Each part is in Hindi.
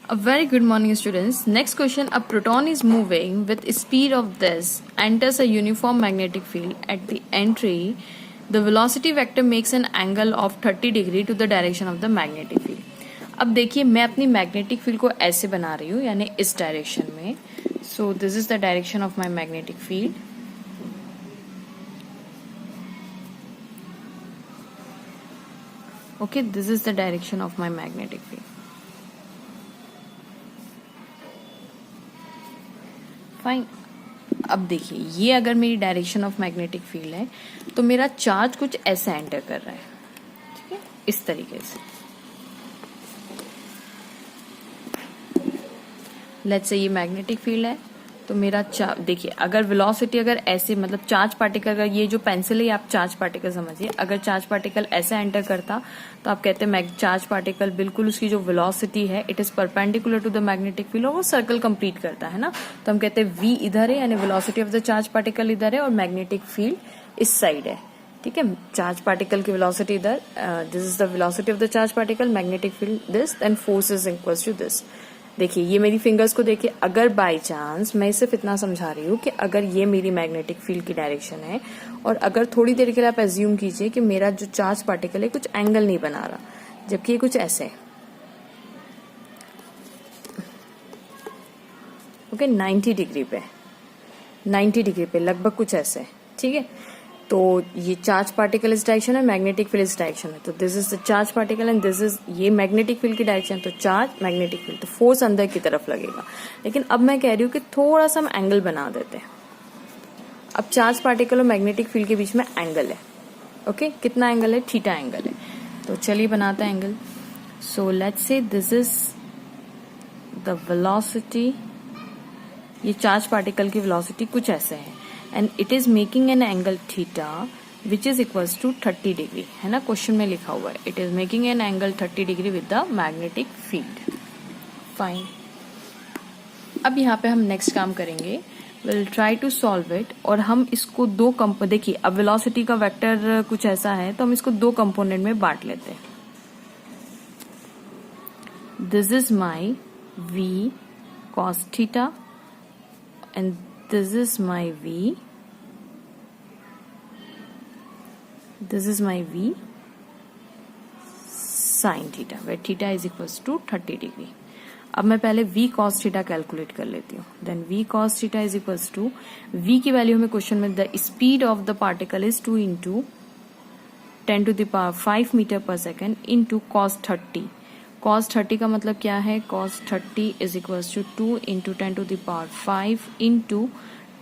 A very good morning, students. Next question. A proton is moving with speed of this, enters a uniform magnetic field. At the entry, the velocity vector makes an angle of 30 degree to the direction of the magnetic field. अब देखिए मैं अपनी मैग्नेटिक फील्ड को ऐसे बना रही हूँ, यानी इस डायरेक्शन में. So this is the direction of my magnetic field. Okay, this is the direction of my magnetic field. Fine. अब देखिए ये अगर मेरी डायरेक्शन ऑफ मैग्नेटिक फील्ड है तो मेरा चार्ज कुछ ऐसे एंटर कर रहा है, ठीक है, इस तरीके से. लेट्स से ये मैग्नेटिक फील्ड है तो मेरा देखिए अगर वेलोसिटी अगर ऐसे मतलब चार्ज पार्टिकल, अगर ये जो पेंसिल है आप चार्ज पार्टिकल समझिए, अगर चार्ज पार्टिकल ऐसे एंटर करता तो आप कहते हैं चार्ज पार्टिकल बिल्कुल उसकी जो वेलोसिटी है it is perpendicular to the magnetic field और वो सर्कल कंप्लीट करता है ना. तो हम कहते हैं v इधर है यानी velocity of the charge particle इधर है और मैग्नेटिक फील्ड इस साइड है, ठीक है. चार्ज पार्टिकल की वेलोसिटी इधर, this is the velocity of the charge particle, magnetic field this, and force is equals to this. देखिए ये मेरी फिंगर्स को देखिए, अगर बाय चांस मैं सिर्फ इतना समझा रही हूँ कि अगर ये मेरी मैग्नेटिक फील्ड की डायरेक्शन है और अगर थोड़ी देर के लिए आप एज्यूम कीजिए कि मेरा जो चार्ज पार्टिकल है कुछ एंगल नहीं बना रहा, जबकि ये कुछ ऐसे है, ओके, 90 डिग्री पे, 90 डिग्री पे लगभग कुछ ऐसे है, ठीक है. तो ये चार्ज पार्टिकल इस डायरेक्शन है, मैग्नेटिक फील्ड इस डायरेक्शन है. तो this is the charge particle and this is ये मैग्नेटिक फील्ड की डायरेक्शन. तो चार्ज मैग्नेटिक फील्ड, तो फोर्स अंदर की तरफ लगेगा. लेकिन अब मैं कह रही हूँ कि थोड़ा सा हम एंगल बना देते हैं. अब चार्ज पार्टिकल और मैग्नेटिक फील्ड के बीच में एंगल है, ओके, कितना एंगल है, थीटा एंगल है. तो चलिए बनाते हैं angle. So let's say this is the velocity, ये चार्ज पार्टिकल की वेलोसिटी कुछ ऐसे है and it is making an angle theta which is equals to 30 degree, है ना, क्वेश्चन में लिखा हुआ है. it is making an angle 30 degree with the magnetic field. fine. अब यहाँ पे हम नेक्स्ट काम करेंगे, we'll try to solve it. और हम इसको दो देखिए अब वेलोसिटी का वेक्टर कुछ ऐसा है तो हम इसको दो कंपोनेंट में बांट लेते हैं. This is my v cos theta and this is my v, this is my v sin theta where theta is equals to 30 degree. अब मैं पहले v cos theta कैलकुलेट कर लेती हूँ. Then v cos theta is equals to, v की वैल्यू हमें क्वेश्चन में the speed of the particle is 2 into 10 to the power 5 metre पर सेकेंड इंटू cos 30. cos 30 का मतलब क्या है, cos 30 is equals to 2 into 10 to the power 5 into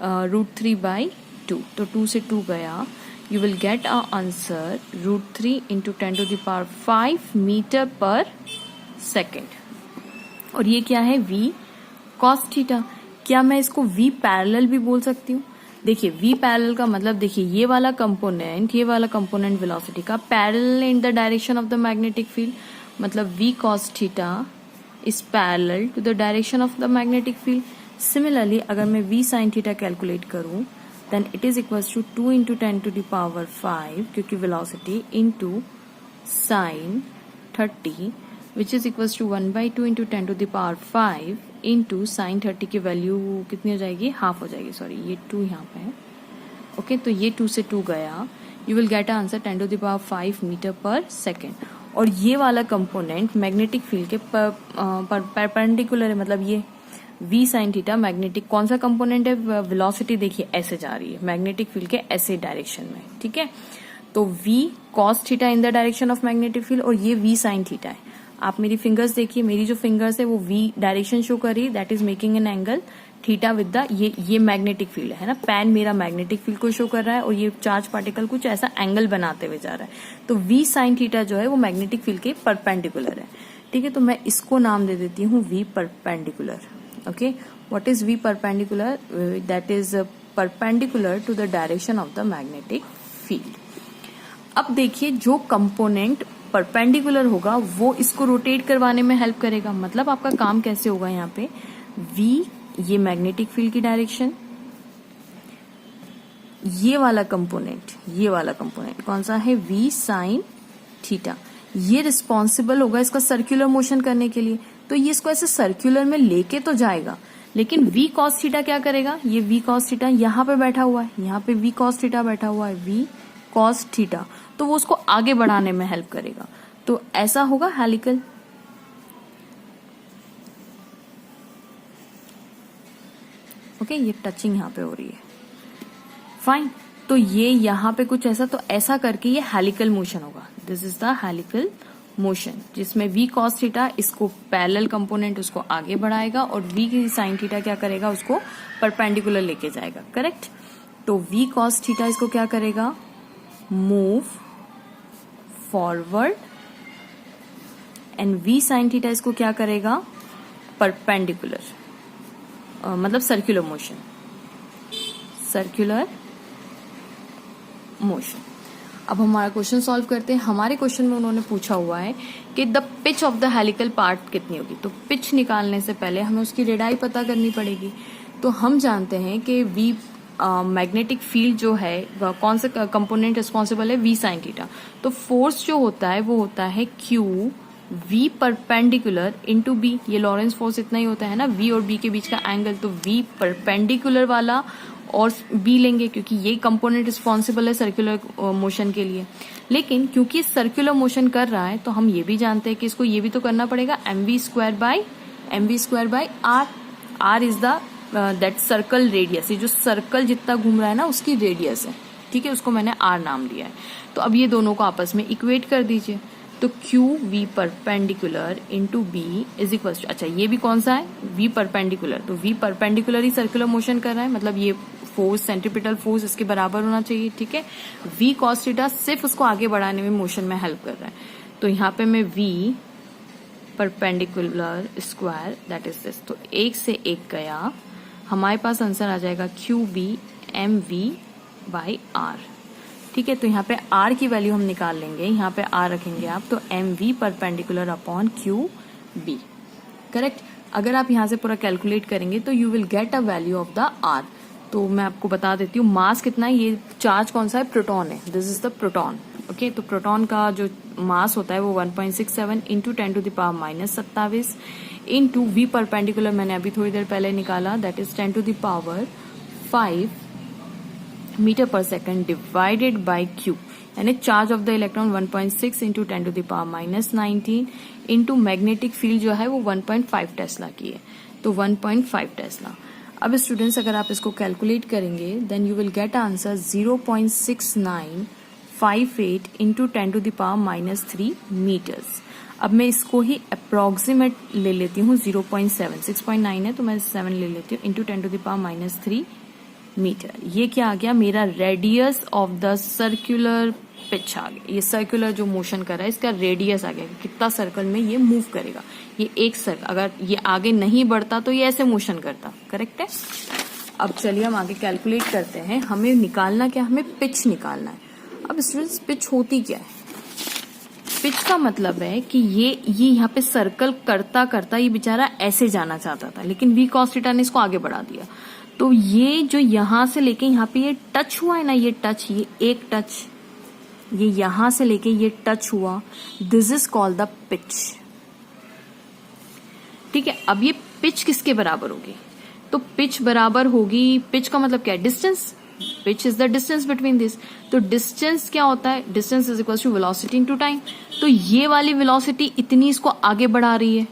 √3/2. तो 2 से 2 गया, you will get a answer √3 into 10 to the power 5 metre पर सेकेंड. और ये क्या है, v cos थीटा. क्या मैं इसको v पैरेलल भी बोल सकती हूँ? देखिए v पैरेलल का मतलब देखिए ये वाला कंपोनेंट वेलोसिटी का parallel in the direction of the magnetic field, मतलब v cos theta is parallel to the direction of the magnetic field. Similarly अगर मैं v sin थीटा कैलकुलेट करूं then it is equals to 2 into 10 to the power 5 क्योंकि velocity into sin 30 which is equals to 1/2 into 10 to the power 5 into sin 30 की वैल्यू कितनी हो जाएगी, हाफ हो जाएगी, सॉरी ये 2 यहाँ पे है, ओके. तो ये 2 से 2 गया, you will get answer 10 to the power 5 metre पर सेकेंड. और ये वाला कंपोनेंट मैग्नेटिक फील्ड के परपेंडिकुलर है, मतलब ये v sin थीटा मैग्नेटिक कौन सा कंपोनेंट है, वेलोसिटी देखिए ऐसे जा रही है मैग्नेटिक फील्ड के ऐसे डायरेक्शन में, ठीक है. तो v cos theta in the direction of magnetic field और ये v sin थीटा है. आप मेरी फिंगर्स देखिए, मेरी जो फिंगर्स है वो v डायरेक्शन शो कर रही है, that is making an angle theta with the ये मैग्नेटिक फील्ड है ना, पैन मेरा मैग्नेटिक फील्ड को शो कर रहा है और ये चार्ज पार्टिकल कुछ ऐसा एंगल बनाते हुए जा रहा है. तो v sin थीटा जो है वो मैग्नेटिक फील्ड के परपेंडिकुलर है, ठीक है. तो मैं इसको नाम दे देती हूँ v perpendicular, okay. What is v perpendicular, that is perpendicular to the direction of the magnetic field. अब देखिए जो कंपोनेंट परपेंडिकुलर होगा वो इसको रोटेट करवाने में हेल्प करेगा. मतलब आपका काम कैसे होगा, यहाँ पे v ये मैग्नेटिक फील्ड की डायरेक्शन, ये वाला कंपोनेंट कौन सा है, v sin थीटा, ये रिस्पॉन्सिबल होगा इसका सर्कुलर मोशन करने के लिए. तो ये इसको ऐसे सर्कुलर में लेके तो जाएगा, लेकिन v cos थीटा क्या करेगा, ये v cos थीटा यहाँ पे बैठा हुआ है, यहाँ पे v cos थीटा बैठा हुआ है, v cos थीटा, तो वो उसको आगे बढ़ाने में हेल्प करेगा। तो ऐसा होगा हेलिकल। ओके, ये टचिंग यहाँ पे हो रही है, फाइन। तो ये यहाँ पे कुछ ऐसा, तो ऐसा करके ये हेलिकल मोशन होगा। This is the helical motion, जिसमें v cos थीटा इसको पैरेलल कंपोनेंट उसको आगे बढ़ाएगा और v की sin थीटा क्या करेगा, उसको परपेंडिकुलर लेके जाएगा, करेक्ट। तो v cos थीटा इसको क्या करेगा, move forward, and v sin theta इसको क्या करेगा, परपेंडिकुलर, मतलब सर्कुलर मोशन, सर्कुलर मोशन। अब हमारा क्वेश्चन सॉल्व करते हैं। हमारे क्वेश्चन में उन्होंने पूछा हुआ है कि the pitch of the helical part कितनी होगी। तो पिच निकालने से पहले हमें उसकी रेडियाई पता करनी पड़ेगी। तो हम जानते हैं कि वी मैग्नेटिक फील्ड जो है कौन सा कंपोनेंट रिस्पॉन्सिबल है, वी साइन थीटा। तो फोर्स जो होता है वो होता है q v perpendicular into b. ये लॉरेंस फोर्स इतना ही होता है ना, वी और बी के बीच का एंगल। तो वी परपेंडिकुलर वाला और बी लेंगे क्योंकि ये कंपोनेंट रिस्पॉन्सिबल है सर्कुलर मोशन के लिए। लेकिन क्योंकि सर्कुलर मोशन कर रहा है तो हम ये भी जानते हैं कि इसको ये भी तो करना पड़ेगा, mv² by r. R is the that circle radius, ये जो सर्कल जितना घूम रहा है ना उसकी रेडियस है, ठीक है, उसको मैंने आर नाम दिया है। तो अब ये दोनों को आपस में इक्वेट कर दीजिए। तो q v perpendicular into b is equal to, अच्छा ये भी कौन सा है, वी परपेंडिकुलर। तो वी परपेंडिकुलर ही सर्कुलर मोशन कर रहा है, मतलब ये फोर्स सेंट्रीपिटल फोर्स इसके बराबर होना चाहिए, ठीक है। वी कॉस थीटा सिर्फ उसको आगे बढ़ाने में मोशन में हेल्प कर रहा है। तो यहाँ पे मैं V perpendicular square that is this, तो एक से एक गया, हमारे पास आंसर आ जाएगा Q B M V by R, ठीक है। तो यहाँ पे आर की वैल्यू हम निकाल लेंगे, यहाँ पे आर रखेंगे आप, तो M V perpendicular upon Q B, correct. अगर आप यहाँ से पूरा कैलकुलेट करेंगे तो you will get a value of the R. तो मैं आपको बता देती हूँ मास कितना है, ये चार्ज कौन सा है, प्रोटॉन है, this is the proton, okay. तो प्रोटॉन का जो मास होता है वो 1.67 इंटू 10⁻⁻27 इंटू वी परपेंडिकुलर मैंने अभी थोड़ी देर पहले निकाला, दैट इज 10⁻5 मीटर पर सेकेंड डिवाइडेड बाई क्यू, यानी charge of the electron 1.6 into 10⁻19 into magnetic field जो है वो 1.5 टेस्ला की है, तो 1.5 टेस्ला। अब स्टूडेंट्स अगर आप इसको कैलकुलेट करेंगे then you will get answer 0.6958 into 10⁻³ metres. अब मैं इसको ही अप्रोक्सीमेट ले लेती हूँ, 0.7, 6.9 है तो मैं 7 ले लेती हूँ, इंटू 10⁻³ मीटर। ये क्या आ गया, मेरा radius of the circular pitch आ गया। ये सर्कुलर जो मोशन कर रहा है इसका रेडियस आ गया, कितना सर्कल में ये मूव करेगा। ये एक सर्कल, अगर ये आगे नहीं बढ़ता तो ये ऐसे मोशन करता, करेक्ट है। अब चलिए हम आगे कैलकुलेट करते हैं। हमें निकालना क्या, हमें पिच निकालना है। अब स्टूडेंट्स पिच होती क्या है, पिच का मतलब है कि ये यहाँ पे सर्कल करता करता ये बेचारा ऐसे जाना चाहता था, लेकिन वी कॉस थीटा ने इसको आगे बढ़ा दिया। तो ये जो यहां से लेके यहाँ पे ये टच हुआ है ना, ये टच, ये एक टच, ये यहां से लेके ये टच हुआ, this is called the pitch, ठीक है। अब ये पिच किसके बराबर होगी, तो पिच बराबर होगी, पिच का मतलब क्या है, distance. Pitch is the distance between this. तो डिस्टेंस क्या होता है, distance is equal to velocity into time. तो ये वाली वेलोसिटी इतनी इसको आगे बढ़ा रही है,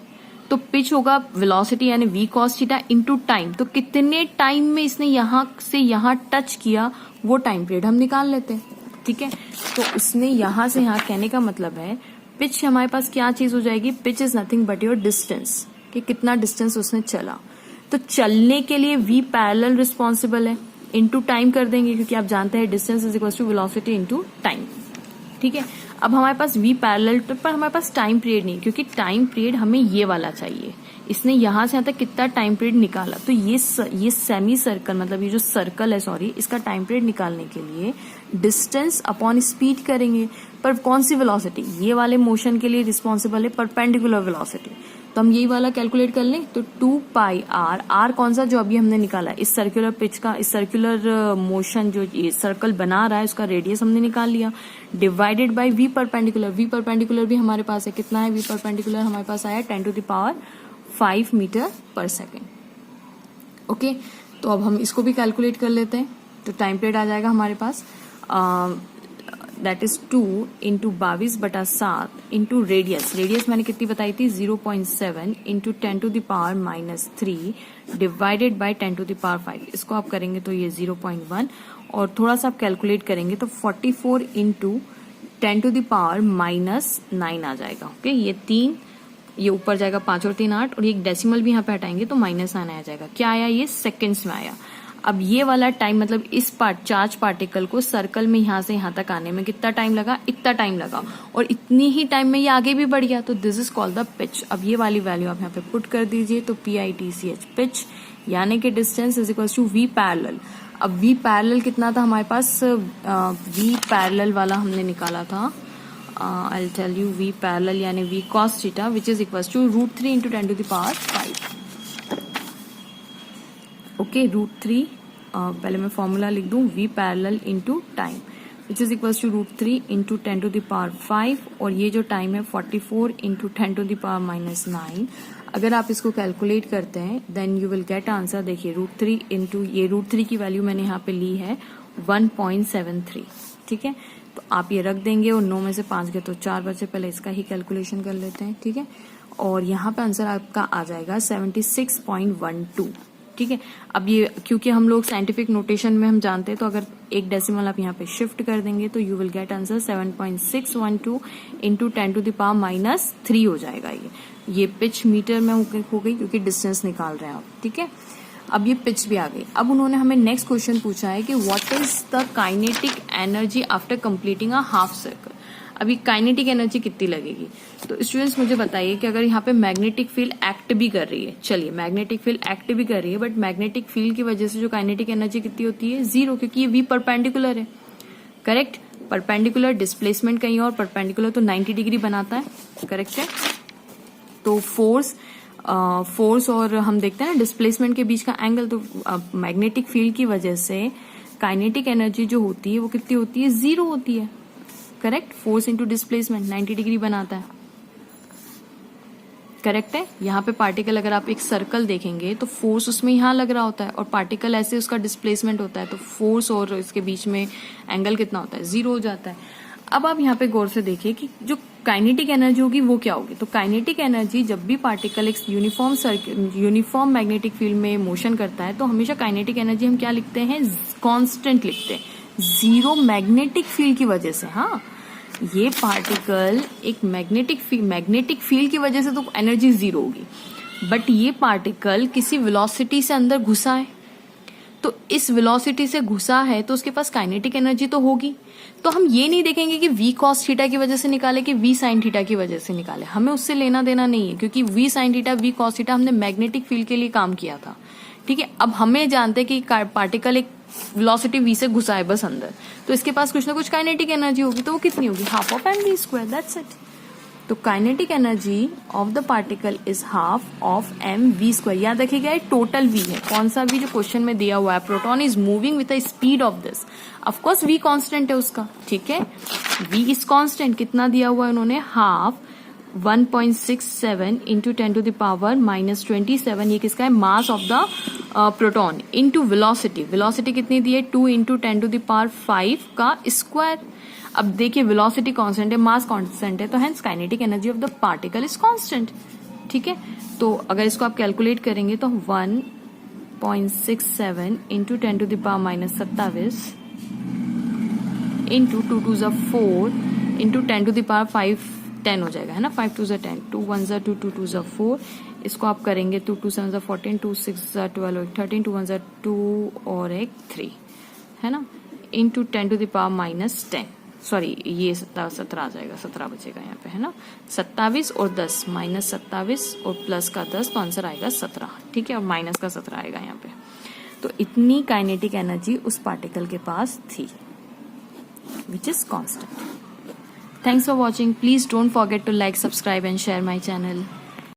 तो पिच होगा वेलोसिटी यानी V cos theta into time. तो कितने टाइम में इसने यहां से यहां टच किया वो टाइम पीरियड हम निकाल लेते हैं, ठीक है। तो उसने यहां से यहां, कहने का मतलब है पिच हमारे पास क्या चीज हो जाएगी, pitch is nothing but your distance, कि कितना डिस्टेंस उसने चला। तो चलने के लिए वी पैरेलल रिस्पॉन्सिबल है, इनटू टाइम कर देंगे क्योंकि आप जानते हैं distance is equal to velocity into time, ठीक है। अब हमारे पास वी पैरेलल पर हमारे पास टाइम पीरियड नहीं, क्योंकि टाइम पीरियड हमें ये वाला चाहिए। इसने यहां से यहां तक कितना टाइम पीरियड निकाला, तो ये सेमी सर्कल, मतलब ये जो सर्कल है सॉरी, इसका टाइम पीरियड निकालने के लिए डिस्टेंस अपॉन स्पीड करेंगे। पर कौन सी वेलोसिटी, ये वाले मोशन के लिए रिस्पॉन्सिबल है परपेंडिकुलर वेलोसिटी, तो हम यही वाला कैलकुलेट कर लें। तो 2πr, आर कौन सा जो अभी हमने निकाला, इस सर्कुलर पिच का, इस सर्कुलर मोशन जो ये सर्कल बना रहा है उसका रेडियस हमने निकाल लिया, divided by V perpendicular. V perpendicular भी हमारे पास है, कितना है वी परपेंडिकुलर, हमारे पास आया 10⁻⁴ 5 मीटर पर सेकेंड। ओके, तो अब हम इसको भी कैलकुलेट कर लेते हैं। तो टाइम पीरियड आ जाएगा हमारे पास that is 2 into 22/7 into radius. Radius मैंने कितनी बताई थी 0.7 इंटू 10⁻³ डिवाइडेड बाय 10⁻5। इसको आप करेंगे तो ये 0.1 और थोड़ा सा आप कैलकुलेट करेंगे तो 44 इंटू 10⁻⁻9 आ जाएगा। ओके, ये 3, ये ऊपर जाएगा 5 और 3 8 और ये एक डेसिमल भी यहाँ पे हटाएंगे तो माइनस आने आ जाएगा। क्या आया, ये सेकेंड्स में आया। अब ये वाला टाइम मतलब इस चार्ज पार्टिकल को सर्कल में यहाँ से यहाँ तक आने में कितना टाइम लगा, इतना टाइम लगा और इतनी ही टाइम में ये आगे भी बढ़ गया। तो this is called the pitch. अब ये वाली वैल्यू आप यहाँ पे पुट कर दीजिए तो PITCH पिच यानी कि distance is equal to V parallel. अब V पैरेलल कितना था हमारे पास, V पैरेलल वाला हमने निकाला था, I'll tell you V parallel यानी V cos theta which is equals to √3 into 10⁵। Okay, √3 पहले मैं फॉर्मूला लिख दूं V parallel into time which is equals to √3 into 10⁵ और ये जो टाइम है 44 into 10⁻⁻9। अगर आप इसको कैलकुलेट करते हैं then you will get answer. देखिए √3 इंटू ये √3 की वैल्यू मैंने यहाँ पे ली है 1.73। ठीक है, तो आप ये रख देंगे और 9 में से 5 गए तो 4 बचे। पहले इसका ही कैलकुलेशन कर लेते हैं। ठीक है, और यहाँ पे आंसर आपका आ जाएगा 76.12। ठीक है, अब ये क्योंकि हम लोग साइंटिफिक नोटेशन में हम जानते हैं तो अगर एक डेसिमल आप यहाँ पे शिफ्ट कर देंगे तो you will get answer 7.612 into 10⁻³ हो जाएगा। ये पिच मीटर में हो गई क्योंकि डिस्टेंस निकाल रहे हैं आप। ठीक है, अब ये पिच भी आ गई। अब उन्होंने हमें नेक्स्ट क्वेश्चन पूछा है कि what is the kinetic energy after completing a half circle. अभी काइनेटिक एनर्जी कितनी लगेगी, तो स्टूडेंट्स मुझे बताइए कि अगर यहाँ पे मैग्नेटिक फील्ड एक्ट भी कर रही है, चलिए मैग्नेटिक फील्ड एक्ट भी कर रही है बट मैग्नेटिक फील्ड की वजह से जो काइनेटिक एनर्जी कितनी होती है 0, क्योंकि ये V परपेंडिकुलर है। करेक्ट, परपेंडिकुलर डिस्प्लेसमेंट कहीं और, परपेंडिकुलर तो 90 डिग्री बनाता है। करेक्ट है, तो फोर्स और हम देखते हैं ना डिस्प्लेसमेंट के बीच का एंगल, तो मैग्नेटिक फील्ड की वजह से काइनेटिक एनर्जी जो होती है वो कितनी होती है 0 होती है। Correct, force into displacement 90 degree बनाता है। करेक्ट है, यहाँ पे पार्टिकल अगर आप एक सर्कल देखेंगे तो फोर्स उसमें यहाँ लग रहा होता है और पार्टिकल ऐसे उसका डिस्प्लेसमेंट होता है तो फोर्स और इसके बीच में एंगल कितना होता है 0 हो जाता है। अब आप यहाँ पे गौर से देखिए कि जो काइनेटिक एनर्जी होगी वो क्या होगी। तो काइनेटिक एनर्जी जब भी पार्टिकल एक यूनिफॉर्म मैग्नेटिक फील्ड में मोशन करता है तो हमेशा काइनेटिक एनर्जी हम क्या लिखते हैं, कांस्टेंट लिखते हैं, 0 मैग्नेटिक फील्ड की वजह से। हाँ, ये पार्टिकल एक मैग्नेटिक फील्ड की वजह से तो एनर्जी 0 होगी, बट ये पार्टिकल किसी वेलोसिटी से अंदर घुसा है, तो इस वेलोसिटी से घुसा है तो उसके पास काइनेटिक एनर्जी तो होगी। तो हम ये नहीं देखेंगे कि V cos थीटा की वजह से निकाले कि V sin थीटा की वजह से निकाले, हमें उससे लेना देना नहीं है, क्योंकि V sin theta V cos theta हमने मैग्नेटिक फील्ड के लिए काम किया था। ठीक है, अब हमें जानते हैं कि पार्टिकल एक वेलोसिटी V से घुसा है बस अंदर, तो इसके पास कुछ ना कुछ काइनेटिक एनर्जी होगी, तो वो कितनी होगी, half of mv², that's it. तो kinetic energy of the particle is half of mv²। याद रखिएगा टोटल V है, कौन सा V जो क्वेश्चन में दिया हुआ है, proton is moving with the speed of this, of course V constant है उसका। ठीक है, V इज कांस्टेंट, कितना दिया हुआ है उन्होंने, हाफ 1.67 इंटू 10⁻⁻27, ये किसका है, mass of the proton, into velocity. Velocity कितनी दी है 2 इंटू 10⁵ का स्क्वायर। अब देखिए वेलोसिटी कांस्टेंट है, मास कांस्टेंट है, तो hence kinetic energy of the particle is constant. ठीक है, तो अगर इसको आप कैलकुलेट करेंगे तो 1.67 इंटू 10⁻⁻27 इंटू 2 2 4 इंटू 10⁵ 10 हो जाएगा, है ना, 5 2 10, 2 1 2 2 2 4। इसको आप करेंगे तो 2 7 14, 2 6 12 13, 2 1 2 और 1 3, है ना, इंटू 10⁻⁻10, सॉरी ये 17 आ जाएगा, 17 बचेगा यहाँ पे, है ना, 27 और 10 -27 और प्लस का 10, तो आंसर आएगा 17। ठीक है, और माइनस का 17 आएगा यहाँ पे। तो इतनी काइनेटिक एनर्जी उस पार्टिकल के पास थी which is constant. Thanks for watching. Please don't forget to like, subscribe and share my channel.